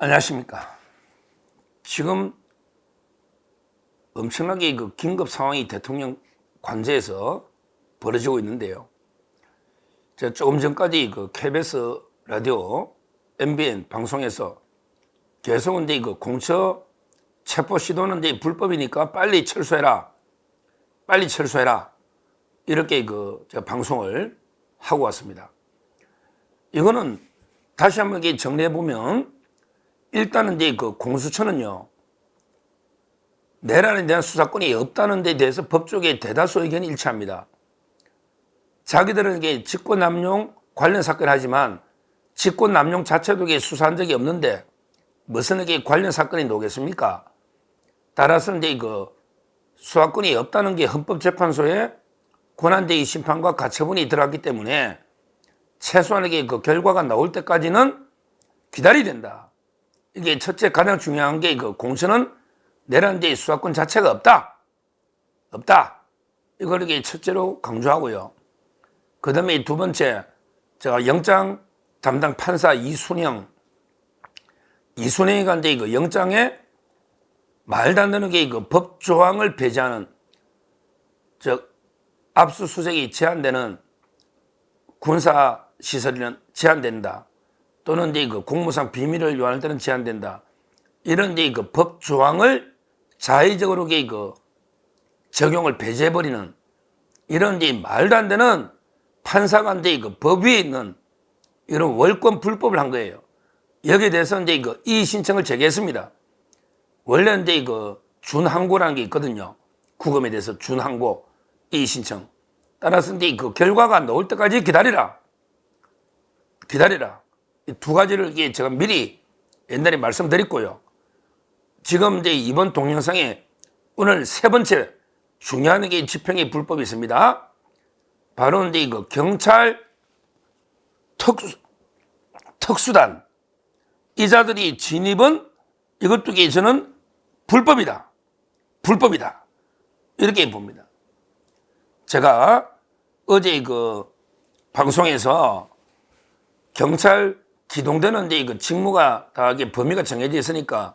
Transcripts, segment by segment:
안녕하십니까. 지금 엄청나게 그 긴급 상황이 대통령 관저에서 벌어지고 있는데요. 제가 조금 전까지 그 KBS 라디오 MBN 방송에서 계속 이제 그 공처 체포 시도는 이제 불법이니까 빨리 철수해라. 빨리 철수해라. 이렇게 그 제가 방송을 하고 왔습니다. 이거는 다시 한번 정리해 보면 일단은 이제 그 공수처는요, 내란에 대한 수사권이 없다는 데 대해서 법조계의 대다수 의견이 일치합니다. 자기들은 이게 직권남용 관련 사건을 하지만 직권남용 자체도 수사한 적이 없는데 무슨 이게 관련 사건이 나오겠습니까? 따라서 이제 그 수사권이 없다는 게 헌법재판소에 권한대행 심판과 가처분이 들어갔기 때문에 최소한 이게 그 결과가 나올 때까지는 기다려야 된다. 이게 첫째 가장 중요한 게 그 공수처는 내란대행 수사권 자체가 없다. 없다. 이걸 이게 첫째로 강조하고요. 그 다음에 두 번째, 제가 영장 담당 판사 이순영이가 이제 그 영장에 말도 안 되는 게 그 법 조항을 배제하는, 즉 압수수색이 제한되는 군사 시설이는 제한된다. 또는 이제 그 공무상 비밀을 요할 때는 제한된다. 이런 이제 그 법 조항을 자의적으로 그 적용을 배제해버리는 이런 이제 말도 안 되는 판사가 이제 그 법 위에 있는 이런 월권 불법을 한 거예요. 여기에 대해서 이제 그 이의 신청을 제기했습니다. 원래 이제 그 준항고라는 게 있거든요. 구금에 대해서 준항고 이의 신청. 따라서 이제 그 결과가 나올 때까지 기다리라. 기다리라. 이 두 가지를 제가 미리 옛날에 말씀드렸고요. 지금 이제 이번 동영상에 오늘 세 번째 중요한 게 집행의 불법이 있습니다. 바로 이제 그 경찰 특수단 이자들이 진입은 이것도 저는 불법이다. 불법이다. 이렇게 봅니다. 제가 어제 그 방송에서 경찰 기동대는 이제 그 직무가 다 이게 범위가 정해져 있으니까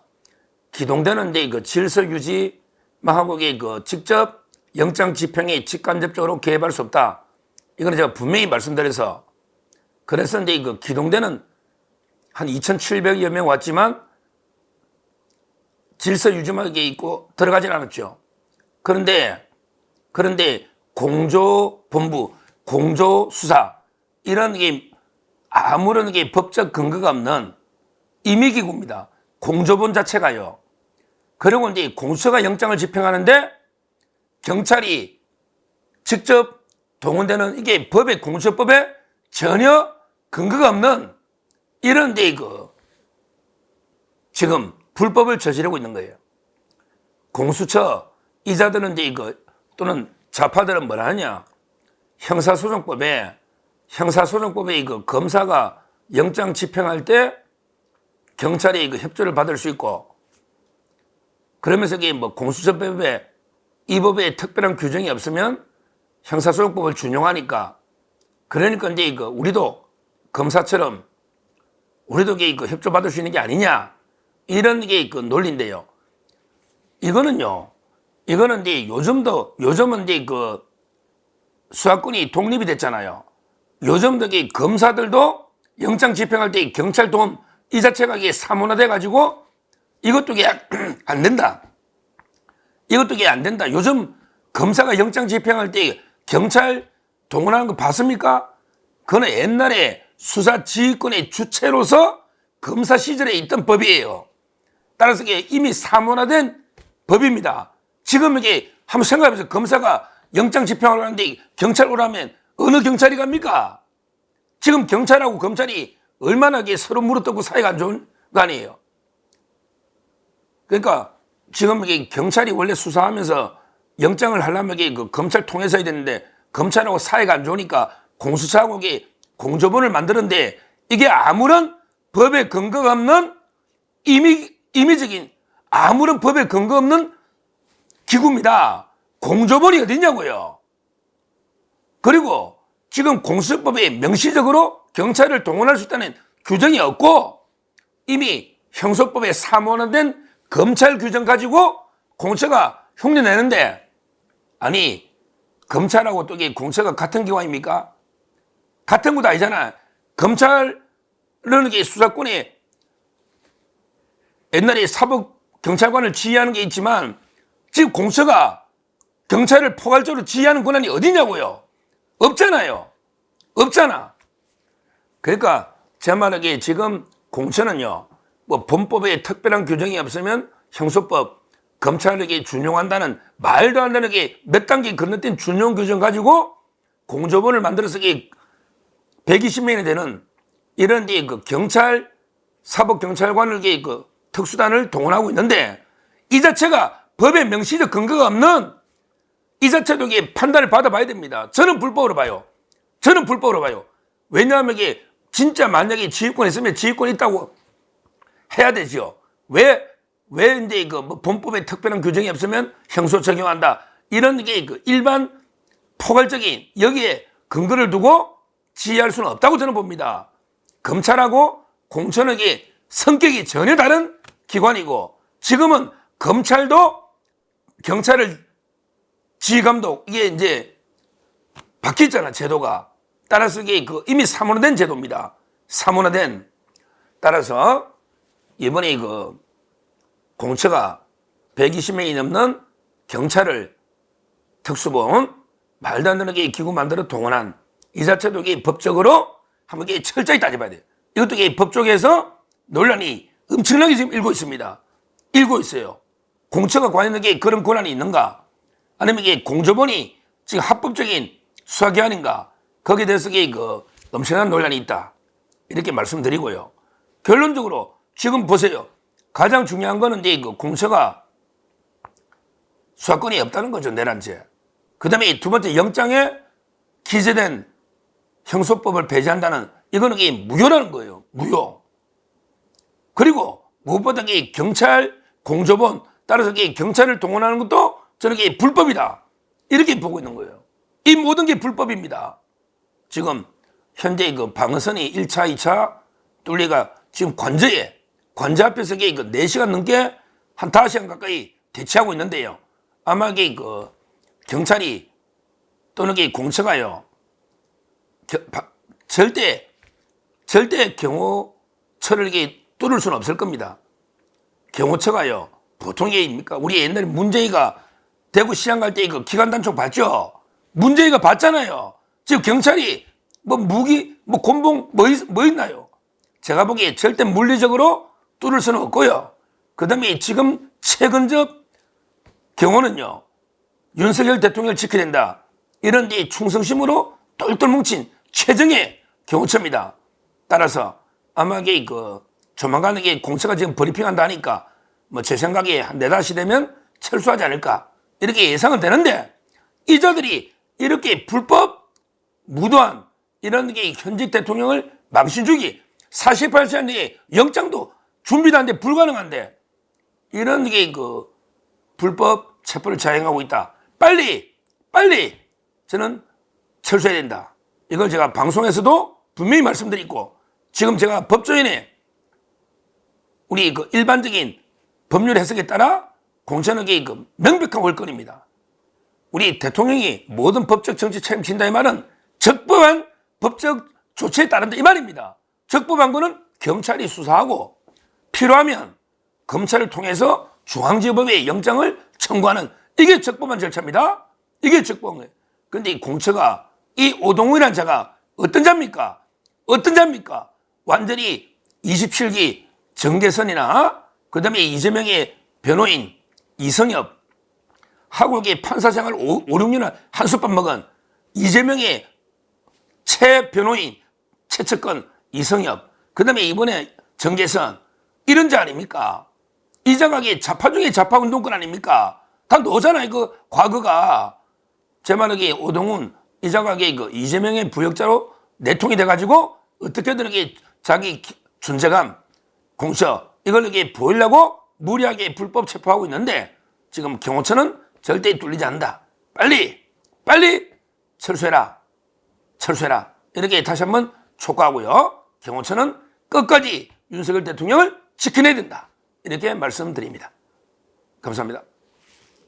기동대는 이제 그 질서 유지하고 그 직접 영장 집행에 직간접적으로 개입할 수 없다. 이거는 제가 분명히 말씀드려서, 그래서 이제 그 기동대는 한 2,700여 명 왔지만 질서 유지만 있고 들어가진 않았죠. 그런데 공조본부, 공조수사 이런 게 아무런 게 법적 근거가 없는 임의기구입니다. 공조본 자체가요. 그리고 이제 공수처가 영장을 집행하는데 경찰이 직접 동원되는 이게 법의 공수처법에 전혀 근거가 없는 이런 데 지금 불법을 저지르고 있는 거예요. 공수처 이자들은 이제 또는 좌파들은 뭐라 하냐? 형사소송법에 검사가 영장 집행할 때 경찰이 협조를 받을 수 있고, 그러면서 이게 뭐 공수처법에 이 법에 특별한 규정이 없으면 형사소송법을 준용하니까, 그러니까 이제 우리도 검사처럼 우리도 협조 받을 수 있는 게 아니냐, 이런 게 논리인데요. 이거는 이제 요즘은 이제 수사권이 독립이 됐잖아요. 요즘도 검사들도 영장 집행할 때 경찰 도움 이 자체가 사문화돼 가지고 이것도 안 된다. 이것도 안 된다. 요즘 검사가 영장 집행할 때 경찰 동원하는 거 봤습니까? 그건 옛날에 수사 지휘권의 주체로서 검사 시절에 있던 법이에요. 따라서 이미 사문화된 법입니다. 지금 한번 생각해보세요. 검사가 영장 집행하러 가는데 경찰 오라면 어느 경찰이 갑니까? 지금 경찰하고 검찰이 얼마나 서로 물어뜯고 사이가 안 좋은 거 아니에요? 그러니까 지금 경찰이 원래 수사하면서 영장을 하려면 그 검찰 통해서 해야 되는데 검찰하고 사이가 안 좋으니까 공수처하고 공조본을 만드는데 이게 아무런 법에 근거가 없는 임의적인 아무런 법에 근거 없는 기구입니다. 공조본이 어딨냐고요. 그리고 지금 공수처법에 명시적으로 경찰을 동원할 수 있다는 규정이 없고 이미 형소법에 사문화된 검찰 규정 가지고 공처가 흉내 내는데, 아니 검찰하고 또 이게 공처가 같은 기관입니까? 같은 것도 아니잖아. 검찰은 이게 수사권이 옛날에 사법 경찰관을 지휘하는 게 있지만 지금 공처가 경찰을 포괄적으로 지휘하는 권한이 어디냐고요? 없잖아요. 없잖아. 그러니까 제 말하기에 지금 공처는요, 뭐 범법에 특별한 규정이 없으면 형소법, 검찰에게 준용한다는 말도 안 되는 게 몇 단계 건너뛴 준용 규정 가지고 공조본을 만들어서 120명이 되는 이런 그 경찰, 사법경찰관을 그 특수단을 동원하고 있는데, 이 자체가 법에 명시적 근거가 없는, 이 자체도 이게 판단을 받아봐야 됩니다. 저는 불법으로 봐요. 저는 불법으로 봐요. 왜냐하면 이게 진짜 만약에 지휘권이 있으면 지휘권이 있다고 해야 되죠. 왜 이제 뭐 범법에 특별한 규정이 없으면 형소 적용한다. 이런 게 일반 포괄적인 여기에 근거를 두고 지휘할 수는 없다고 저는 봅니다. 검찰하고 공처는 성격이 전혀 다른 기관이고, 지금은 검찰도 경찰을 지휘감독, 이게 이제 바뀌었잖아, 제도가. 따라서 이게 이미 사문화된 제도입니다. 사문화된. 따라서 이번에 공처가 120명이 넘는 경찰을 특수본, 말도 안 되는 기구 만들어 동원한, 이 자체도 법적으로 한번 철저히 따져봐야 돼요. 이것도 법조계에서 논란이 엄청나게 지금 일고 있습니다. 일고 있어요. 공처가 과연 그런 권한이 있는가? 아니면 공조본이 지금 합법적인 수사기관인가? 거기에 대해서 엄청난 논란이 있다. 이렇게 말씀드리고요. 결론적으로 지금 보세요. 가장 중요한 거는 공처가 수사권이 없다는 거죠, 내란죄. 그 다음에 두 번째, 영장에 기재된 형소법을 폐지한다는, 이거는 무효라는 거예요. 무효. 그리고 무엇보다 경찰 공조본, 따라서 경찰을 동원하는 것도 저는 불법이다. 이렇게 보고 있는 거예요. 이 모든 게 불법입니다. 지금 현재 방어선이 1차, 2차 뚫리가 지금 관저 앞에서 4시간 넘게 한 5시간 가까이 대치하고 있는데요. 아마 경찰이 또는 공처가요, 절대 경호처를 뚫을 수는 없을 겁니다. 경호처가요, 보통 게 입니까? 우리 옛날에 문재희가 대구 시장 갈 때 기관단총 봤죠? 문재희가 봤잖아요. 지금 경찰이 무기, 곤봉, 뭐 있나요? 제가 보기에 절대 물리적으로 뚫을 수는 없고요. 그 다음에 지금 최근접 경호는요, 윤석열 대통령을 지켜야 된다. 이런 충성심으로 똘똘 뭉친 최정의 경호처입니다. 따라서 아마 조만간 공처가 지금 브리핑한다 하니까 제 생각에 한 4-5시 되면 철수하지 않을까. 이렇게 예상은 되는데, 이자들이 이렇게 불법, 무도한 이런 현직 대통령을 망신주기, 48시간 내에 영장도 준비도 안 돼, 불가능한데, 이런 불법 체포를 자행하고 있다. 빨리 저는 철수해야 된다. 이걸 제가 방송에서도 분명히 말씀드리고, 지금 제가 법조인에 우리 일반적인 법률 해석에 따라 공처는 명백한 월권입니다. 우리 대통령이 모든 법적 정치 책임진다 이 말은 적법한 법적 조치에 따른다 이 말입니다. 적법한 거는 경찰이 수사하고 필요하면 검찰을 통해서 중앙지법에 영장을 청구하는, 이게 적법한 절차입니다. 이게 적법한 거예요. 그런데 이 공처가, 이 오동훈이라는 자가 어떤 자입니까? 완전히 27기 정계선이나 그 다음에 이재명의 변호인 이성엽 하고 판사 생활 5-6년을 한솥밥 먹은 이재명의 최 변호인 최측근 이성엽, 그 다음에 이번에 정계선, 이런 자 아닙니까? 이 자가 좌파 중에 좌파 운동권 아닙니까? 다 너잖아요. 과거가. 제 말에 오동훈, 이 자가 이재명의 부역자로 내통이 돼가지고 어떻게든 자기 존재감, 공처, 이걸 보이려고 무리하게 불법 체포하고 있는데, 지금 경호처는 절대 뚫리지 않는다. 빨리 철수해라. 이렇게 다시 한번 촉구하고요. 경호처는 끝까지 윤석열 대통령을 지켜내야 된다. 이렇게 말씀드립니다. 감사합니다.